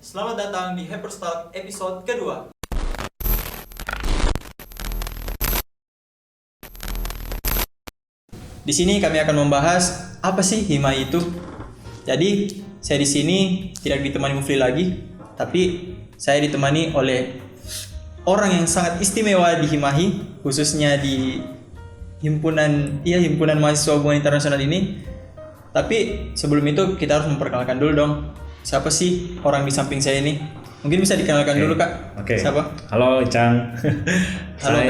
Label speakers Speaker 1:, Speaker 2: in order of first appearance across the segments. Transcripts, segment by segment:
Speaker 1: Selamat datang di Hyperstalk episode kedua. Di sini kami akan membahas apa sih Himai itu. Jadi, saya di sini tidak ditemani Mufli lagi, tapi saya ditemani oleh orang yang sangat istimewa di Himahi, khususnya di himpunan mahasiswa hubungan internasional ini. Tapi sebelum itu kita harus memperkenalkan dulu dong. Siapa sih orang di samping saya ini? Mungkin bisa dikenalkan dulu, Kak.
Speaker 2: Oke.
Speaker 1: Siapa?
Speaker 2: Halo Icang.
Speaker 1: Halo,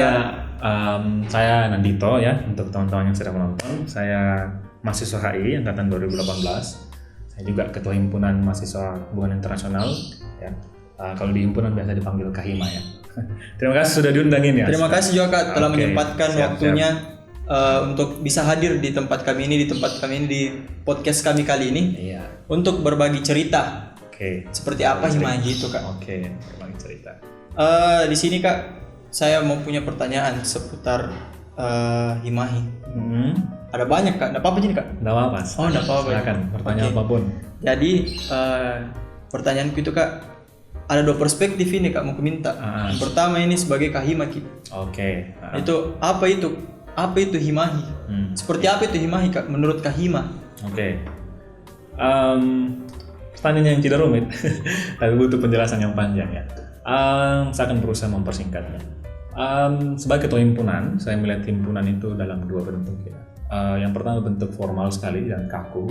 Speaker 2: Saya Nandito ya, untuk teman-teman yang sedang menonton. Saya mahasiswa HI angkatan 2018. Saya juga ketua himpunan mahasiswa hubungan internasional ya. Kalau di himpunan biasa dipanggil Kahima ya. Terima kasih sudah diundangin ya.
Speaker 1: Terima kasih juga, Kak, telah
Speaker 2: Oke,
Speaker 1: menyempatkan
Speaker 2: siap.
Speaker 1: waktunya untuk bisa hadir di tempat kami ini, di podcast kami kali ini.
Speaker 2: Iya.
Speaker 1: Untuk berbagi cerita.
Speaker 2: Oke.
Speaker 1: Seperti apa Himahi itu, Kak?
Speaker 2: Oke, berbagi cerita.
Speaker 1: Di sini, Kak, saya mau punya pertanyaan seputar Himahi. Ada banyak, Kak. Nggak apa-apa jadi, Kak?
Speaker 2: Nggak apa-apa.
Speaker 1: Oh, nggak apa-apa.
Speaker 2: Silakan, pertanyaan
Speaker 1: Oke.
Speaker 2: apapun.
Speaker 1: Jadi pertanyaanku itu, Kak, ada dua perspektif ini, Kak, mau ku minta. Yang pertama ini sebagai Kahimaki.
Speaker 2: Oke.
Speaker 1: Itu apa itu? Apa itu Himahi? Seperti apa itu Himahi, Kak, menurut Kahima?
Speaker 2: Oke. Pertanyaan yang tidak rumit, tapi butuh penjelasan yang panjang ya. Saya akan berusaha mempersingkatnya. Sebagai ketua himpunan, saya melihat himpunan itu dalam dua bentuk ya. Yang pertama bentuk formal sekali dan kaku.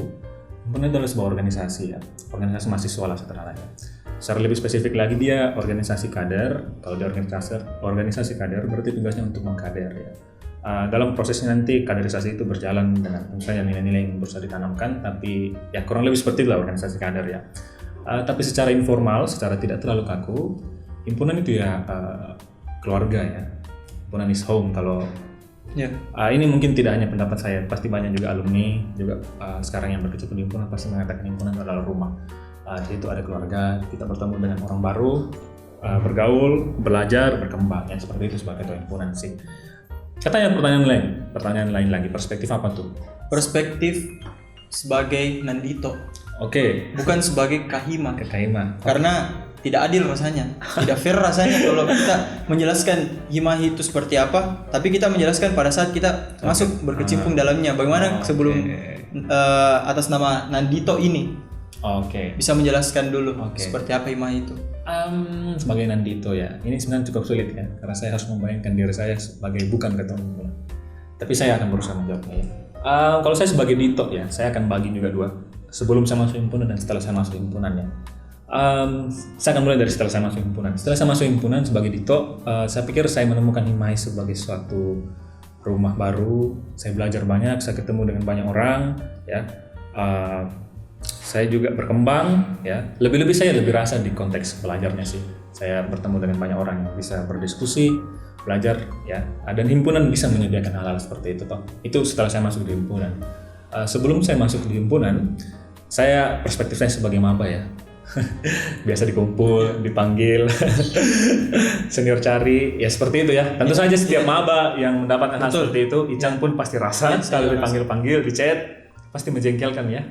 Speaker 2: Himpunan itu adalah sebuah organisasi ya, organisasi mahasiswa lah sederhananya. Secara lebih spesifik lagi dia organisasi kader. Kalau dia organisasi kader berarti tugasnya untuk mengkader ya. Dalam prosesnya nanti kaderisasi itu berjalan dengan misalnya nilai-nilai yang berusaha ditanamkan, tapi ya kurang lebih seperti itulah organisasi kader ya. Tapi secara informal, secara tidak terlalu kaku, himpunan itu ya keluarga ya. Himpunan is home kalau
Speaker 1: Ya.
Speaker 2: ini mungkin tidak hanya pendapat saya, pasti banyak juga alumni juga sekarang yang berkecimpung di himpunan pasti mengatakan himpunan adalah rumah. Di situ ada keluarga, kita bertemu dengan orang baru, bergaul, belajar, berkembang ya, seperti itu sebagai ketua himpunan sih. Katanya pertanyaan lain lagi, perspektif apa tuh?
Speaker 1: Perspektif sebagai Nandito,
Speaker 2: Oke,
Speaker 1: bukan sebagai Kahima.
Speaker 2: Kahima.
Speaker 1: Karena tidak adil rasanya, tidak fair rasanya kalau kita menjelaskan Himahi itu seperti apa, tapi kita menjelaskan pada saat kita masuk berkecimpung dalamnya. Bagaimana sebelum atas nama Nandito ini
Speaker 2: Oke.
Speaker 1: bisa menjelaskan dulu
Speaker 2: Oke.
Speaker 1: seperti apa Himahi itu?
Speaker 2: Sebagai Nandito ya, ini sebenarnya cukup sulit ya, karena saya harus membayangkan diri saya sebagai bukan ketua himpunan. Tapi saya akan berusaha menjawabnya ya. Kalau saya sebagai Dito ya, saya akan bagi juga dua. Sebelum saya masuk himpunan dan setelah saya masuk himpunan ya. Saya akan mulai dari setelah saya masuk himpunan. Setelah saya masuk himpunan sebagai Dito, saya pikir saya menemukan Himahi sebagai suatu rumah baru. Saya belajar banyak, saya ketemu dengan banyak orang ya. Saya juga berkembang ya. Lebih-lebih saya lebih rasa di konteks belajarnya sih. Saya bertemu dengan banyak orang yang bisa berdiskusi, belajar ya. Dan himpunan bisa menyediakan hal-hal seperti itu toh. Itu setelah saya masuk di himpunan. Sebelum saya masuk di himpunan, saya perspektif saya sebagai maba ya. Biasa dikumpul, dipanggil, senior cari, ya seperti itu ya. Tentu saja setiap maba yang mendapatkan hal seperti itu, Icang pun pasti rasa sekali dipanggil-panggil, di chat, pasti menjengkelkan ya.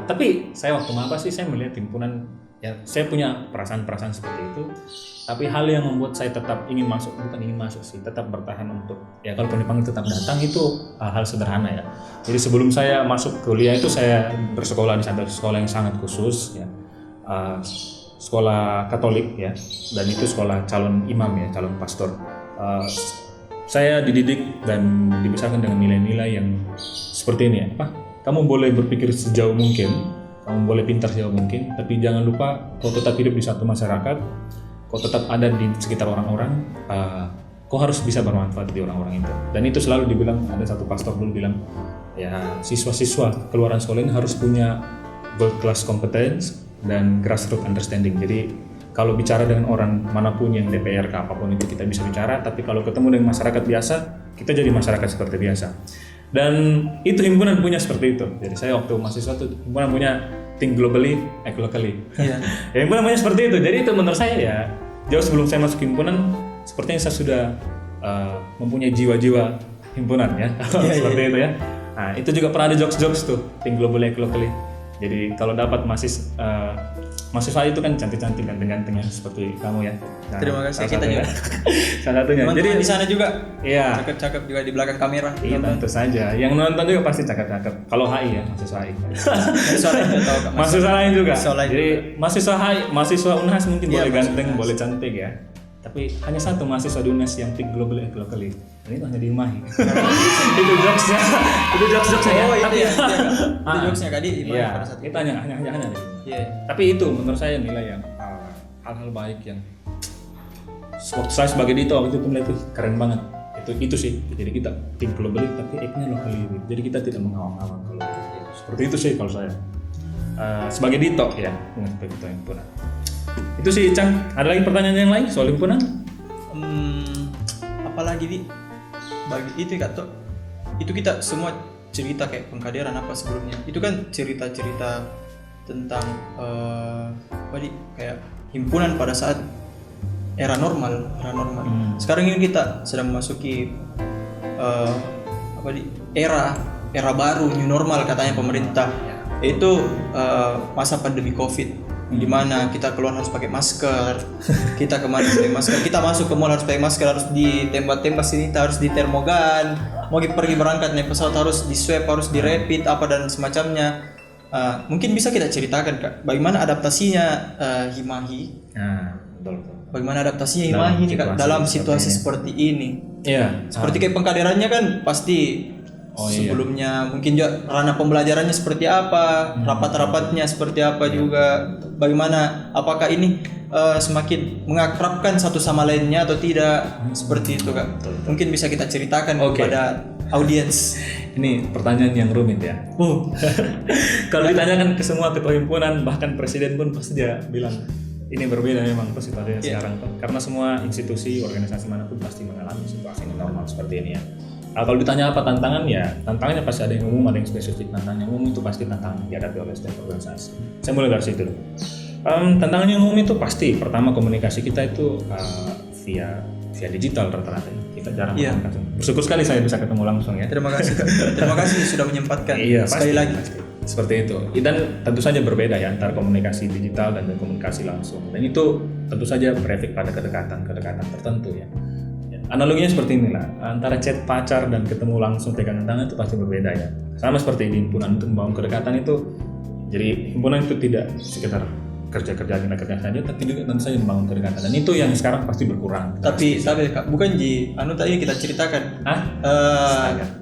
Speaker 2: Tapi saya waktu maba sih saya melihat himpunan, ya saya punya perasaan-perasaan seperti itu. Tapi hal yang membuat saya tetap ingin masuk, bukan ingin masuk sih, tetap bertahan untuk, ya kalaupun dipanggil tetap datang itu hal sederhana ya. Jadi sebelum saya masuk kuliah itu saya bersekolah di satu sekolah yang sangat khusus ya. Sekolah Katolik ya, dan itu sekolah calon imam ya, calon pastor. Saya dididik dan dibesarkan dengan nilai-nilai yang seperti ini ya. Kamu boleh berpikir sejauh mungkin, kamu boleh pintar sejauh mungkin, tapi jangan lupa kau tetap hidup di satu masyarakat, kau tetap ada di sekitar orang-orang, kau harus bisa bermanfaat di orang-orang itu. Dan itu selalu dibilang, ada satu pastor dulu bilang, ya siswa-siswa keluaran sekolah ini harus punya world class competence dan grassroots understanding. Jadi kalau bicara dengan orang manapun yang DPR apapun itu kita bisa bicara, tapi kalau ketemu dengan masyarakat biasa, kita jadi masyarakat seperti biasa. Dan itu himpunan punya seperti itu. Jadi saya waktu mahasiswa tuh himpunan punya think globally, act locally.
Speaker 1: Iya.
Speaker 2: Ya, himpunan punya seperti itu. Jadi itu menurut saya ya jauh sebelum saya masuk himpunan, sepertinya saya sudah mempunyai jiwa-jiwa himpunan ya. Seperti itu ya. Nah itu juga pernah ada jokes-jokes tuh, think globally, act locally. Jadi kalau dapat mahasiswa itu kan cantik-cantik, ganteng-ganteng ya seperti kamu ya. Nah,
Speaker 1: Terima kasih,
Speaker 2: salah
Speaker 1: kita
Speaker 2: satunya.
Speaker 1: juga.
Speaker 2: Salah satunya.
Speaker 1: Teman-teman
Speaker 2: Jadi
Speaker 1: di sana juga
Speaker 2: iya.
Speaker 1: cakep-cakep juga di belakang kamera.
Speaker 2: Iya tentu saja. Yang nonton juga pasti cakep-cakep. Kalau HI ya, mahasiswa HI.
Speaker 1: Mahasiswa lain nggak tahu, Kak.
Speaker 2: Mahasiswa lain juga.
Speaker 1: Mahasiswa lain
Speaker 2: Jadi mahasiswa HI, mahasiswa Unhas mungkin
Speaker 1: Iya,
Speaker 2: boleh
Speaker 1: mahasiswa
Speaker 2: ganteng,
Speaker 1: Unhas.
Speaker 2: boleh cantik ya. Tapi hanya satu mahasiswa di Unhas yang think globally and locally. Dan itu hanya di Imahi. Itu jokesnya. Itu jokesnya ya.
Speaker 1: Oh, itu
Speaker 2: Tapi
Speaker 1: ya. Itu
Speaker 2: Ah.
Speaker 1: jokesnya Kak di Imahi
Speaker 2: Iya,
Speaker 1: pada saat itu.
Speaker 2: itu hanya ada di Imahi.
Speaker 1: Iya.
Speaker 2: Tapi itu menurut saya nilai yang hal-hal baik yang waktu saya sebagai Dito waktu itu melihat itu keren banget. Itu sih. Jadi kita think globally tapi act-nya locally. Jadi kita tidak mengawang-awang kalau itu. Seperti itu sih kalau saya. Sebagai Dito ya, sebagai Dito himpunan. Itu sih Cang. Ada lagi pertanyaan yang lain soal himpunan?
Speaker 1: Apalagi di bagi itu Kak Tok. Itu kita semua cerita kayak pengkaderan apa sebelumnya. Itu kan cerita-cerita tentang apa di kayak himpunan pada saat era normal. Sekarang ini kita sedang memasuki apa di era baru, new normal katanya pemerintah. Itu masa pandemi Covid, di mana kita keluar harus pakai masker, kita kemana harus pakai masker, kita masuk ke mall harus pakai masker, harus ditembak-tembak sini, harus di termogan, mau pergi berangkat naik pesawat harus di swab, harus di rapid apa dan semacamnya. Mungkin bisa kita ceritakan Kak, bagaimana adaptasinya Himahi?
Speaker 2: Nah, betul.
Speaker 1: Bagaimana adaptasinya Himahi nih Kak dalam situasi seperti ini?
Speaker 2: Iya.
Speaker 1: Seperti kayak pengkaderannya kan pasti sebelumnya mungkin juga ranah pembelajarannya seperti apa, rapat-rapatnya seperti apa juga, bagaimana apakah ini semakin mengakrabkan satu sama lainnya atau tidak, seperti itu Kak. Mungkin bisa kita ceritakan kepada audiens.
Speaker 2: Ini pertanyaan yang rumit ya. Kalau ditanyakan ke semua ketua himpunan bahkan presiden pun pasti dia bilang ini berbeda memang situasinya sekarang tuh. Karena semua institusi organisasi manapun pasti mengalami situasi yang normal seperti ini ya. Kalau ditanya apa tantangan ya, tantangannya pasti ada yang umum, ada yang spesifik. Tantangan yang umum itu pasti tantangan dihadapi oleh setiap organisasi. Saya mulai dari situ. Tantangan yang umum itu pasti pertama komunikasi kita itu via digital rata-rata. Kita jarang komunikasi. Bersyukur sekali saya bisa ketemu langsung ya.
Speaker 1: Terima kasih Kak. Terima kasih sudah menyempatkan.
Speaker 2: pasti,
Speaker 1: Sekali lagi.
Speaker 2: Pasti. Seperti itu. Dan tentu saja berbeda ya antara komunikasi digital dan komunikasi langsung. Dan itu tentu saja berefek pada kedekatan tertentu ya. Analoginya seperti inilah, antara chat pacar dan ketemu langsung pegangan tangan itu pasti berbeda ya. Sama seperti di himpunan untuk membangun kedekatan itu, jadi himpunan itu tidak sekedar kerja saja, tapi juga tentu saja membangun kedekatan. Dan itu yang sekarang pasti berkurang.
Speaker 1: Tapi Kak, bukan tadi kita ceritakan.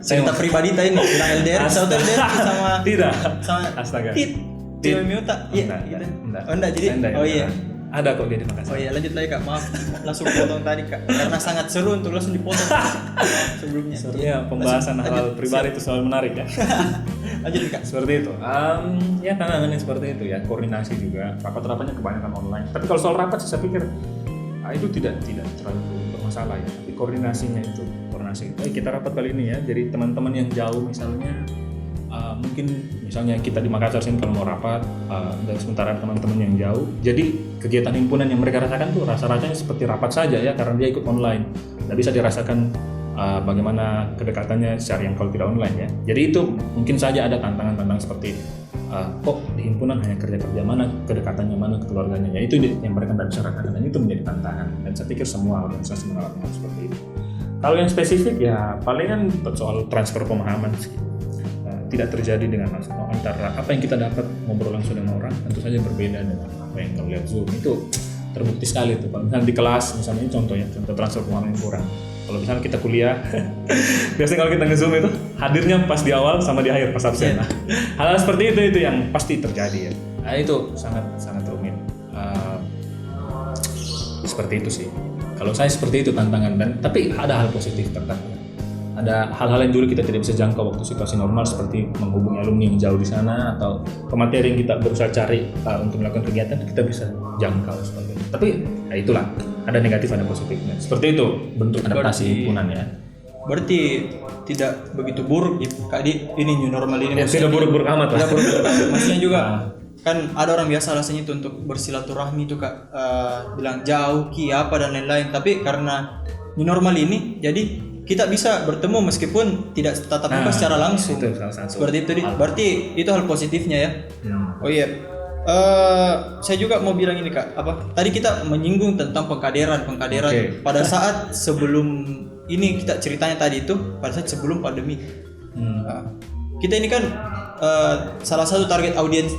Speaker 1: Cerita pribadi tadi tentang LDR, sama
Speaker 2: tidak.
Speaker 1: Sama
Speaker 2: Astaga.
Speaker 1: Cewek Miuta. Iya, gitu. Enggak, jadi iya.
Speaker 2: Ada kok dia di Makassar.
Speaker 1: Oh iya, lanjut lagi Kak. Maaf, langsung potong tadi Kak. Karena sangat seru untuk langsung dipotong sebelumnya.
Speaker 2: Sebenarnya pembahasan hal pribadi itu selalu menarik ya.
Speaker 1: Lanjut Kak.
Speaker 2: Seperti itu. Ya tantangannya seperti itu ya. Koordinasi juga. Rapat-rapatnya kebanyakan online. Tapi kalau soal rapat saya pikir itu tidak terlalu bermasalah ya. Tapi koordinasi. Kita rapat kali ini ya. Jadi teman-teman yang jauh misalnya. Mungkin misalnya kita di Makassar sini kalau mau rapat dan sementara teman-teman yang jauh, jadi kegiatan himpunan yang mereka rasakan tuh rasa-rasanya seperti rapat saja ya karena dia ikut online, nggak bisa dirasakan bagaimana kedekatannya secara yang kalau tidak online ya. Jadi itu mungkin saja ada tantangan seperti kok di himpunan hanya kerja mana, kedekatannya mana, keluarganya ya itu yang mereka tidak bisa rasakan dan itu menjadi tantangan dan saya pikir semua organisasi mengalami hal seperti itu. Kalau yang spesifik ya palingan soal transfer pemahaman sih. Tidak terjadi dengan langsung antara apa yang kita dapat ngobrol langsung dengan orang tentu saja berbeda dengan apa yang kita lihat Zoom itu terbukti sekali tuh. Kalau misalnya di kelas misalnya ini contoh transfer pemahaman yang kurang. Kalau misalnya kita kuliah biasanya kalau kita nge-Zoom itu hadirnya pas di awal sama di akhir pas absen. Hal seperti itu yang pasti terjadi ya. Nah, itu sangat rumit. Seperti itu sih. Kalau saya seperti itu tantangan tapi ada hal positif tertentu. Ada hal-hal yang dulu kita tidak bisa jangkau waktu situasi normal seperti menghubungi alumni yang jauh di sana atau materi yang kita berusaha cari untuk melakukan kegiatan kita bisa jangkau seperti itu. Tapi ya itulah ada negatif ada positifnya. Seperti itu bentuk adaptasi himpunan ya.
Speaker 1: Berarti tidak begitu buruk ya Kak Di ini new normal ini.
Speaker 2: Ya, tidak buruk-buruk amat lah.
Speaker 1: Maksudnya juga kan ada orang biasa alasannya itu untuk bersilaturahmi itu Kak bilang jauh apa dan lain-lain. Tapi karena new normal ini jadi kita bisa bertemu meskipun tidak tatap muka secara langsung.
Speaker 2: Itu salah satu.
Speaker 1: Seperti itu, berarti itu hal positifnya ya. Oh iya, saya juga mau bilang ini Kak, tadi kita menyinggung tentang pengkaderan. Pada saat sebelum ini kita ceritanya tadi itu pada saat sebelum pandemi. Kita ini kan salah satu target audiens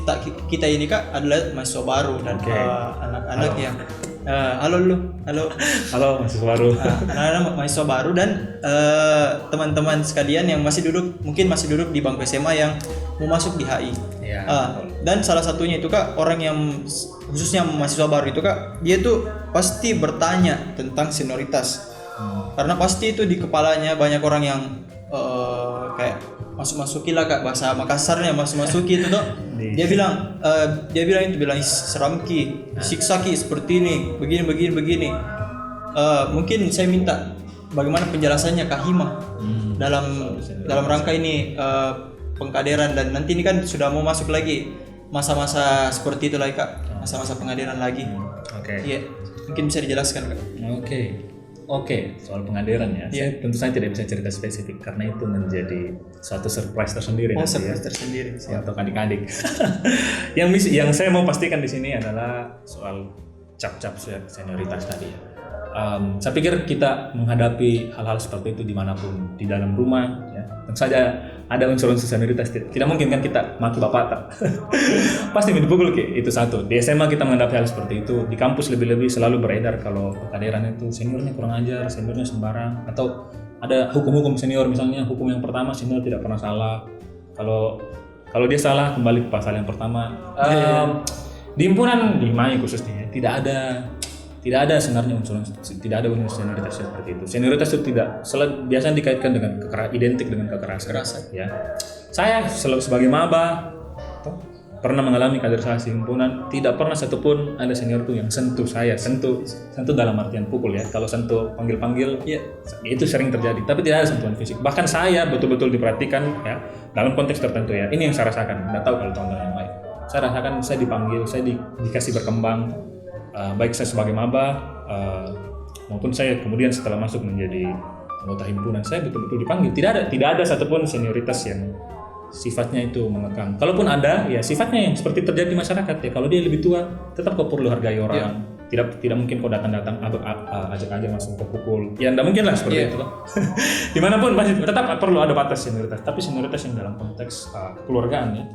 Speaker 1: kita ini Kak adalah mahasiswa baru dan anak-anak yang halo
Speaker 2: mahasiswa baru.
Speaker 1: Anak-anak mahasiswa baru dan teman-teman sekalian yang masih duduk di bangku SMA yang mau masuk di HI. Dan salah satunya itu Kak, orang yang khususnya mahasiswa baru itu Kak, dia tuh pasti bertanya tentang senioritas. Karena pasti itu di kepalanya banyak orang yang kayak masuk-masuki lah Kak, bahasa Makassarnya masuk-masuki itu tuh. Dia bilang seram ki, siksa ki seperti ini, begini. Mungkin saya minta bagaimana penjelasannya Kak Hima dalam rangka ini pengkaderan, dan nanti ini kan sudah mau masuk lagi masa-masa seperti itu lagi Kak, masa-masa pengaderan lagi. Iya, mungkin bisa dijelaskan Kak.
Speaker 2: Oke, soal pengaderan ya. Tentu saja tidak bisa cerita spesifik karena itu menjadi suatu surprise tersendiri
Speaker 1: tersendiri
Speaker 2: untuk adik-adik. yang saya mau pastikan di sini adalah soal cap-cap senioritas tadi ya. Saya pikir kita menghadapi hal-hal seperti itu dimanapun, di dalam rumah ya. Tentu saja ada unsur-unsur senioritas. Tidak mungkin kan kita maki bapak tak. Pasti dipukul itu satu. Di SMA kita menghadapi hal seperti itu. Di kampus lebih-lebih selalu beredar kalau pengkaderan itu seniornya kurang ajar, seniornya sembarang, atau ada hukum-hukum senior, misalnya hukum yang pertama senior tidak pernah salah. Kalau dia salah kembali ke pasal yang pertama. Di himpunan di HIMAI khususnya tidak ada sebenarnya unsur senioritas seperti itu. Senioritas itu biasanya dikaitkan dengan identik dengan kekerasan. Ya. Saya sebagai maba pernah mengalami kaderisasi himpunan, tidak pernah satupun ada seniorku yang sentuh dalam artian pukul ya. Kalau sentuh panggil itu sering terjadi, tapi tidak ada sentuhan fisik. Bahkan saya betul-betul diperhatikan ya dalam konteks tertentu ya. Ini yang saya rasakan. Tidak tahu kalau teman-teman yang lain. Saya rasakan saya dipanggil, saya dikasih berkembang. Baik saya sebagai maba maupun saya kemudian setelah masuk menjadi anggota himpunan, saya betul-betul dipanggil. Tidak ada satupun senioritas yang sifatnya itu mengekang. Kalaupun ada, ya sifatnya yang seperti terjadi di masyarakat ya. Kalau dia lebih tua, tetap kau perlu hargai orang. Tidak mungkin kau datang ajak aja langsung kau pukul. Ya tidak mungkin lah seperti itu. Dimanapun masih tetap perlu ada batas senioritas. Tapi senioritas yang dalam konteks kekeluargaan ya.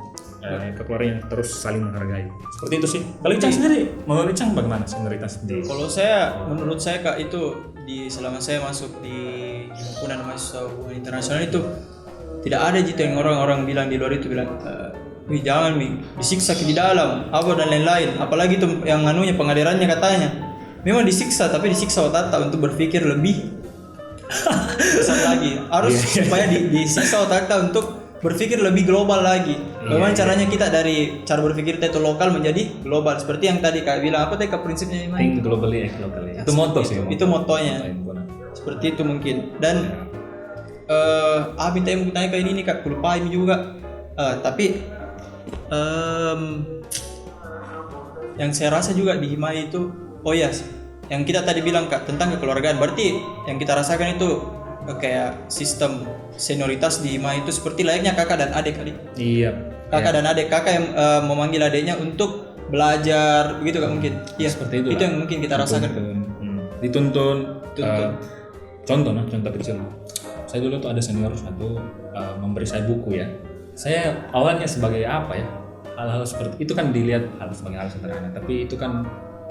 Speaker 2: Kekeluargaan yang terus saling menghargai. Seperti itu sih. Kalau Icang sendiri, menurut Icang bagaimana senioritas di?
Speaker 1: Kalau menurut saya Kak, itu selama saya masuk di himpunan mahasiswa hubungan internasional itu tidak ada gitu yang orang-orang bilang di luar itu bilang, wih jangan disiksa di dalam, dan lain-lain. Apalagi itu yang pengaderannya katanya, memang disiksa tapi disiksa otak untuk berpikir lebih besar lagi. Harus supaya disiksa otak untuk berpikir lebih global lagi. Bagaimana caranya kita dari cara berpikir kita itu lokal menjadi global, seperti yang tadi Kak bilang prinsipnya ini.
Speaker 2: Think globally, act locally. Itu moto sih.
Speaker 1: Itu motonya. Seperti itu mungkin. Dan minta yang tanya kayak ini Kak, lupa ini juga. Tapi yang saya rasa juga di HIMAI itu, yang kita tadi bilang Kak tentang kekeluargaan. Berarti yang kita rasakan itu kayak sistem senioritas di HIMAI itu seperti layaknya kakak dan adik kali.
Speaker 2: Iya.
Speaker 1: Kakak dan adik, kakak yang memanggil adiknya untuk belajar, begitu Kak mungkin. Iya,
Speaker 2: seperti itu.
Speaker 1: Itu yang mungkin kita rasakan.
Speaker 2: Dituntun. Contoh kecil. Saya dulu tuh ada senior satu memberi saya buku ya. Saya awalnya sebagai hal-hal seperti itu kan dilihat sebagai hal sederhana, tapi itu kan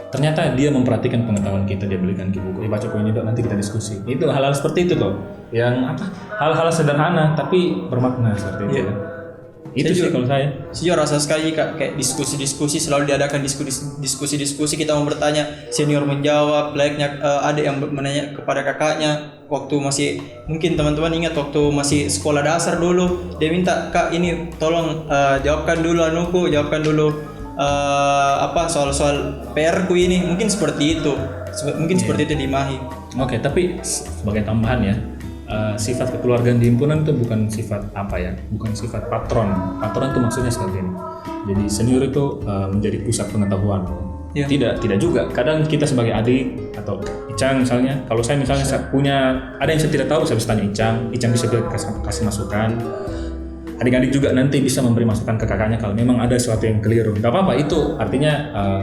Speaker 2: ternyata dia memperhatikan pengetahuan kita. Dia belikan buku, baca ini dok, nanti kita diskusi. Itu hal-hal seperti itu tuh, yang hal-hal sederhana tapi bermakna seperti itu. Itu sih kalau saya.
Speaker 1: Sejujur rasa sekali Kak, kayak diskusi-diskusi selalu diadakan, diskusi kita mau bertanya, senior menjawab, layaknya adik yang menanya kepada kakaknya. Waktu masih, mungkin teman-teman ingat waktu masih sekolah dasar dulu, dia minta, Kak ini tolong jawabkan dulu soal PR ku ini. Mungkin seperti itu. Seperti itu di MAHI.
Speaker 2: Oke, tapi sebagai tambahan ya, sifat kekeluargaan di himpunan itu bukan sifat bukan sifat patron. Patron itu maksudnya seperti ini. Jadi senior itu menjadi pusat pengetahuan.
Speaker 1: Iya.
Speaker 2: Tidak juga. Kadang kita sebagai adik atau Icang misalnya, kalau saya misalnya punya ada yang saya tidak tahu, saya bisa tanya Icang bisa kasih masukan. Adik-adik juga nanti bisa memberi masukan ke kakaknya kalau memang ada sesuatu yang keliru. Gak apa-apa, itu artinya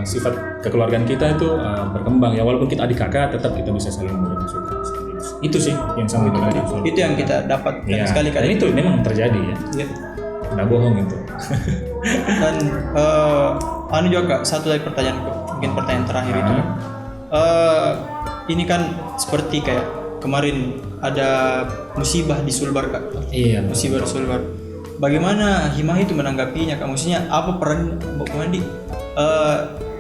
Speaker 2: sifat kekeluargaan kita itu berkembang ya. Walaupun kita adik kakak, tetap kita bisa saling memberi masukan. Itu sih yang sama itu tadi.
Speaker 1: Itu yang kita dapat
Speaker 2: Ya,
Speaker 1: sekali
Speaker 2: dan itu memang terjadi ya.
Speaker 1: Iya.
Speaker 2: Nggak bohong itu.
Speaker 1: Dan anu juga Kak, satu lagi pertanyaanku, mungkin pertanyaan terakhir itu. Ini kan seperti kayak kemarin ada musibah di Sulbar Kak.
Speaker 2: Iya.
Speaker 1: Musibah di Sulbar. Bagaimana Himahi itu menanggapinya Kak? Maksudnya apa peran Mbak Kumandi?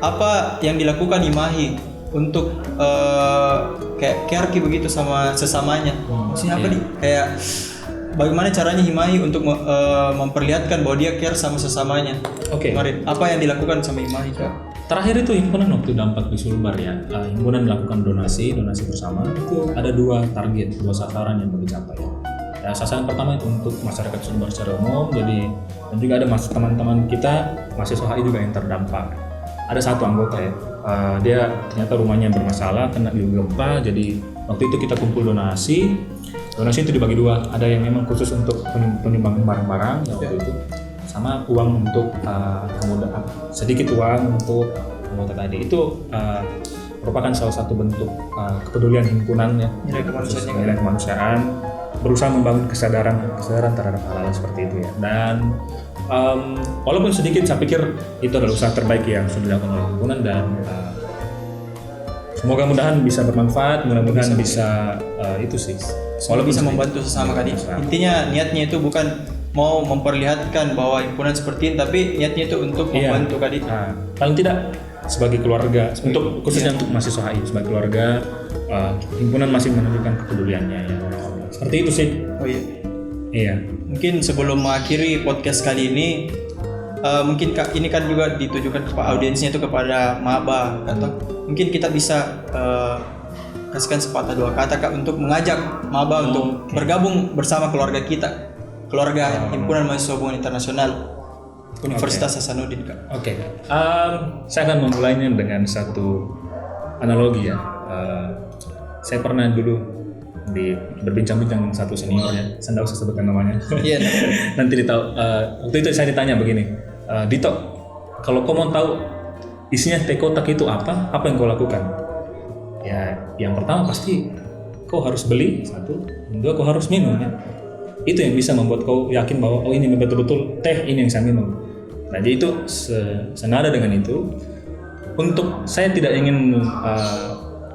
Speaker 1: Apa yang dilakukan Himahi untuk kayak care begitu sama sesamanya? Maksudnya apa nih? Kayak bagaimana caranya Himahi untuk memperlihatkan bahwa dia care sama sesamanya?
Speaker 2: Oke.
Speaker 1: Kemarin apa yang dilakukan sama Himahi Kak?
Speaker 2: Terakhir itu himpunan waktu dampak di Sulbar ya. Himpunan melakukan donasi bersama. Itu ada 2 target, 2 sasaran yang mau dicapai. Ya, sasaran pertama itu untuk masyarakat Sulbar secara umum, jadi dan juga ada teman-teman kita mahasiswa HI juga yang terdampak. Ada satu anggota ya, dia ternyata rumahnya bermasalah, kena gempa, jadi waktu itu kita kumpul donasi itu dibagi 2, ada yang memang khusus untuk penyumbang barang-barang ya, waktu itu, sama uang untuk sedikit uang untuk anggota tadi. Itu merupakan salah satu bentuk kepedulian himpunan ya, nilai kemanusiaan, berusaha membangun kesadaran terhadap hal-hal seperti itu ya. Dan walaupun sedikit, saya pikir itu adalah usaha terbaik yang sudah dilakukan oleh himpunan, dan mudah-mudahan bisa bermanfaat, mudah-mudahan bisa itu sih.
Speaker 1: Walaupun bisa membantu sesama kan. Intinya niatnya itu bukan mau memperlihatkan bahwa himpunan seperti ini, tapi niatnya itu untuk membantu Kak.
Speaker 2: Paling tidak sebagai keluarga, untuk khususnya untuk mahasiswa HI sebagai keluarga, himpunan masih menunjukkan kepeduliannya ya. Seperti itu sih.
Speaker 1: Oh iya.
Speaker 2: Iya.
Speaker 1: Mungkin sebelum mengakhiri podcast kali ini, mungkin ini kan juga ditujukan kepada audiensnya itu kepada maba, atau mungkin kita bisa kasihkan sepatah 2 kata Kak untuk mengajak maba untuk bergabung bersama keluarga kita, keluarga Himpunan Mahasiswa Hubungan Internasional Universitas Hasanuddin Kak.
Speaker 2: Oke. Saya akan memulainya dengan satu analogi ya. Saya pernah dulu berbincang-bincang satu senior ya, saya tidak usah sebutkan namanya.
Speaker 1: Iya.
Speaker 2: Nanti ditahu. Waktu itu saya ditanya begini, Dito, kalau kau mau tahu isinya teh kotak itu apa yang kau lakukan? Ya, yang pertama pasti kau harus beli, 1, 2 kau harus minum ya. Itu yang bisa membuat kau yakin bahwa ini betul-betul teh ini yang saya minum. Nah, jadi itu senada dengan itu. Untuk saya tidak ingin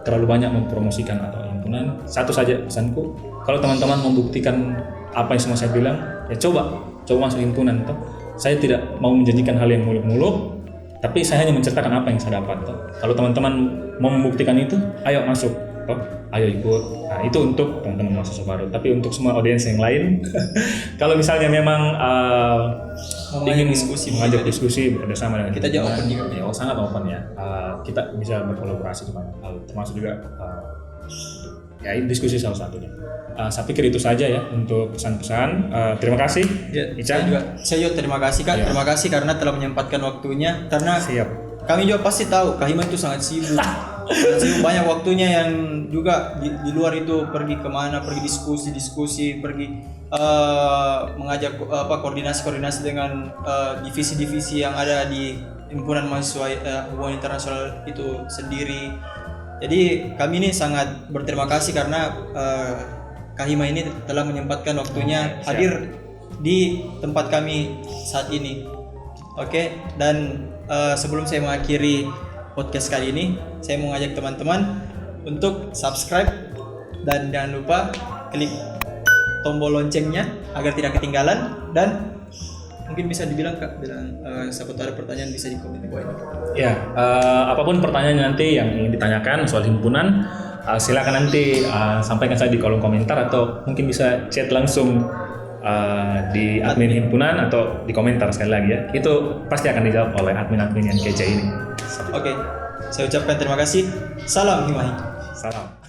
Speaker 2: terlalu banyak mempromosikan atau himpunan, satu saja pesanku, kalau teman-teman membuktikan apa yang semua saya bilang, ya coba masuk himpunan. Saya tidak mau menjanjikan hal yang muluk-muluk, tapi saya hanya menceritakan apa yang saya dapat. Kalau teman-teman mau membuktikan itu, ayo masuk, ayo ikut. Nah, itu untuk teman-teman mahasiswa baru. Tapi untuk semua audiens yang lain, kalau misalnya memang ingin mengajak diskusi bersama dengan
Speaker 1: kita juga open juga.
Speaker 2: Ya, sangat open ya. Kita bisa berkolaborasi di banyak hal, termasuk juga ya diskusi salah satunya. Saya pikir itu saja ya untuk pesan-pesan. Terima kasih.
Speaker 1: Ya,
Speaker 2: Ica.
Speaker 1: Saya juga terima kasih Kak.
Speaker 2: Ya.
Speaker 1: Terima kasih karena telah menyempatkan waktunya. Karena kami juga pasti tahu Kak Hima itu sangat sibuk. Banyak waktunya yang juga di luar itu pergi kemana, pergi diskusi, pergi mengajak koordinasi dengan divisi-divisi yang ada di Himpunan Mahasiswa Hubungan Internasional itu sendiri. Jadi kami ini sangat berterima kasih karena Kak Hima ini telah menyempatkan waktunya hadir di tempat kami saat ini. Oke, dan sebelum saya mengakhiri podcast kali ini, saya mau ngajak teman-teman untuk subscribe dan jangan lupa klik tombol loncengnya agar tidak ketinggalan, dan mungkin bisa dibilang Kak, siapa tahu ada pertanyaan bisa di komen di bawah ini.
Speaker 2: Ya, apapun pertanyaan nanti yang ingin ditanyakan soal himpunan, silakan nanti sampaikan saya di kolom komentar, atau mungkin bisa chat langsung di admin himpunan atau di komentar sekali lagi ya. Itu pasti akan dijawab oleh admin-admin yang kece ini.
Speaker 1: Oke, saya ucapkan terima kasih. Salam Himahi.
Speaker 2: Salam.